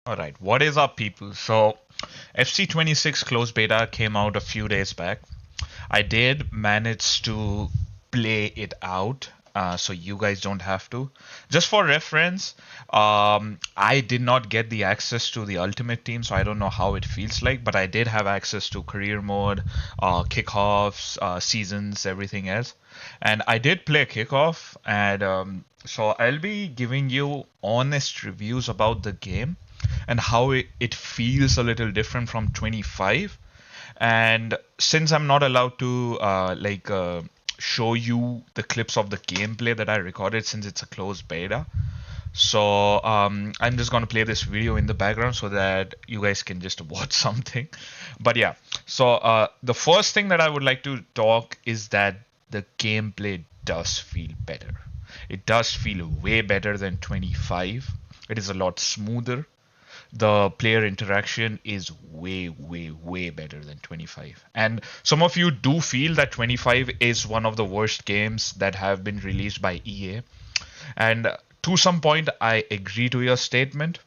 All right, what is up, people? So, FC26 closed beta came out a few days back. I did manage to play it out, so you guys don't have to. Just for reference, I did not get the access to the Ultimate Team, so I don't know how it feels like, but I did have access to career mode, kickoffs, seasons, everything else. And I did play kickoff, and so I'll be giving you honest reviews about the game and how it feels a little different from 25. And since I'm not allowed to show you the clips of the gameplay that I recorded since it's a closed beta, so I'm just gonna play this video in the background so that you guys can just watch something. But yeah, so the first thing that I would like to talk is that the gameplay does feel better. It does feel way better than 25. It is a lot smoother. The player interaction is way, way, way better than 25. And some of you do feel that 25 is one of the worst games that have been released by EA. And to some point, I agree to your statement.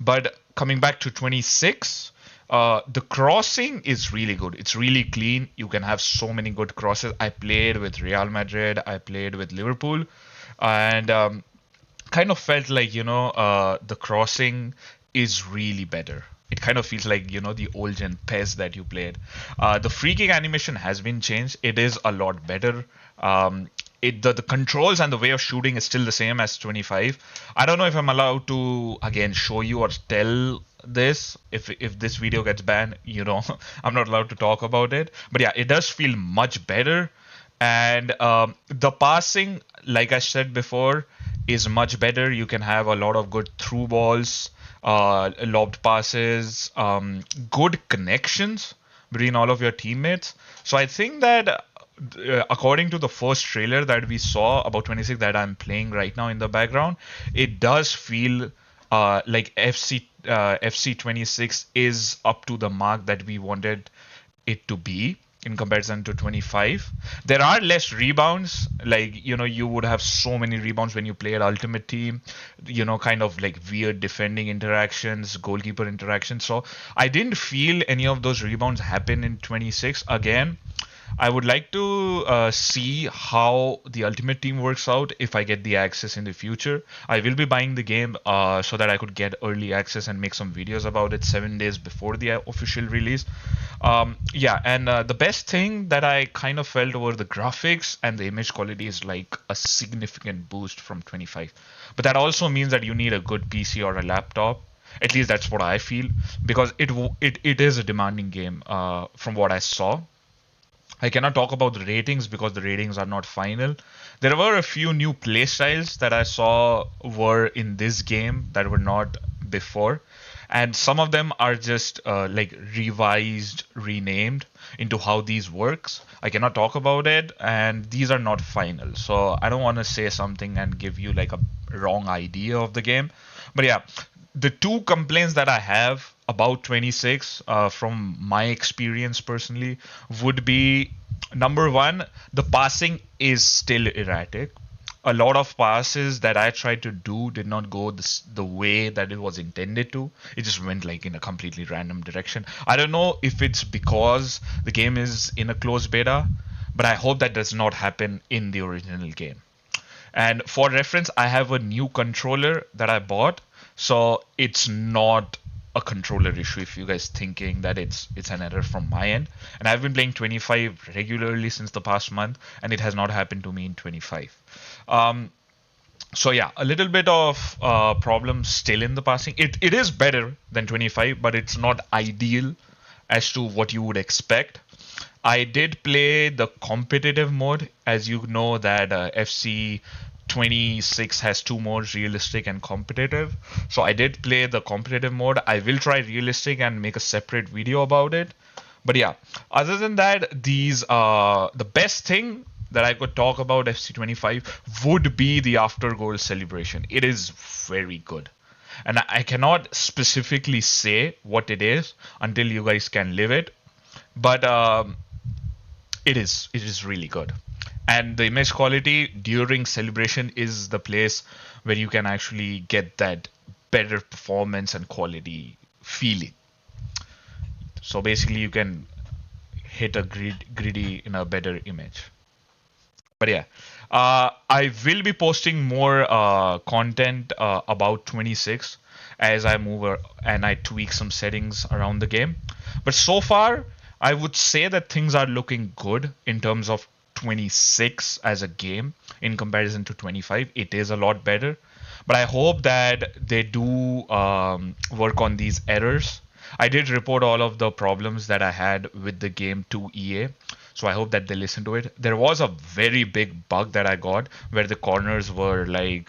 But coming back to 26, the crossing is really good. It's really clean. You can have so many good crosses. I played with Real Madrid, I played with Liverpool, and kind of felt like, the crossing is really better. It kind of feels like, the old gen PES that you played. The free kick animation has been changed. It is a lot better. The controls and the way of shooting is still the same as 25. I don't know if I'm allowed to again show you or tell this. If this video gets banned, I'm not allowed to talk about it. But yeah, it does feel much better. And the passing, like I said before, is much better. You can have a lot of good through balls, lobbed passes, good connections between all of your teammates. So I think that according to the first trailer that we saw about 26 that I'm playing right now in the background, it does feel like FC26 is up to the mark that we wanted it to be in comparison to 25. There are less rebounds. Like, you would have so many rebounds when you play at Ultimate Team, kind of like weird defending interactions, goalkeeper interactions. So I didn't feel any of those rebounds happen in 26. Again, I would like to see how the Ultimate Team works out if I get the access in the future. I will be buying the game so that I could get early access and make some videos about it 7 days before the official release. Yeah, and the best thing that I kind of felt were the graphics and the image quality is like a significant boost from 25. But that also means that you need a good PC or a laptop. At least that's what I feel, because it is a demanding game from what I saw. I cannot talk about the ratings because the ratings are not final. There were a few new playstyles that I saw were in this game that were not before. And some of them are just like revised, renamed into how these works. I cannot talk about it, and these are not final. So I don't want to say something and give you like a wrong idea of the game. But yeah, the two complaints that I have about 26 from my experience personally would be number one, the passing is still erratic. A lot of passes that I tried to do did not go the way that it was intended to. It just went like in a completely random direction. I don't know if it's because the game is in a closed beta, but I hope that does not happen in the original game. And for reference, I have a new controller that I bought, so it's not a controller issue if you guys thinking that it's an error from my end. And I've been playing 25 regularly since the past month, and it has not happened to me in 25. Um, so yeah, a little bit of problems still in the passing. It is better than 25, but it's not ideal as to what you would expect. I did play the competitive mode. As you know that FC 26 has two modes, realistic and competitive. So I did play the competitive mode. I will try realistic and make a separate video about it. But yeah, other than that, the best thing that I could talk about FC25 would be the after goal celebration. It is very good. And I cannot specifically say what it is until you guys can live it. But it is really good. And the image quality during celebration is the place where you can actually get that better performance and quality feeling. So basically, you can hit a greedy in a better image. But yeah, I will be posting more content about 26 as I move and I tweak some settings around the game. But so far, I would say that things are looking good in terms of 26 as a game in comparison to 25. It is a lot better. But I hope that they do work on these errors. I did report all of the problems that I had with the game to EA, so I hope that they listen to it. There was a very big bug that I got where the corners were like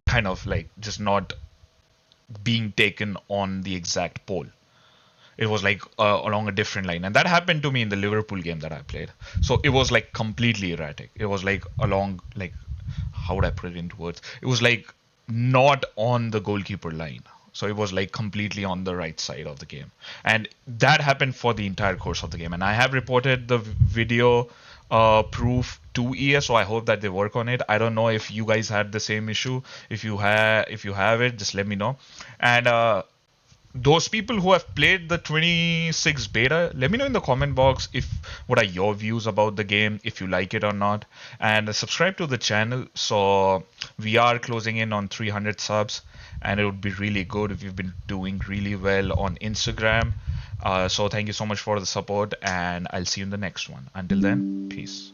kind of like just not being taken on the exact pole. It was like along a different line, and that happened to me in the Liverpool game that I played. So it was like completely erratic. It was like along like how would I put it into words? It was like not on the goalkeeper line. So it was like completely on the right side of the game. And that happened for the entire course of the game. And I have reported the video proof to EA, so I hope that they work on it. I don't know if you guys had the same issue. If you have it, just let me know. And those people who have played the 26 beta, let me know in the comment box if what are your views about the game, if you like it or not, and subscribe to the channel. So we are closing in on 300 subs, and it would be really good if you've been doing really well on Instagram. So thank you so much for the support, and I'll see you in the next one. Until then, peace.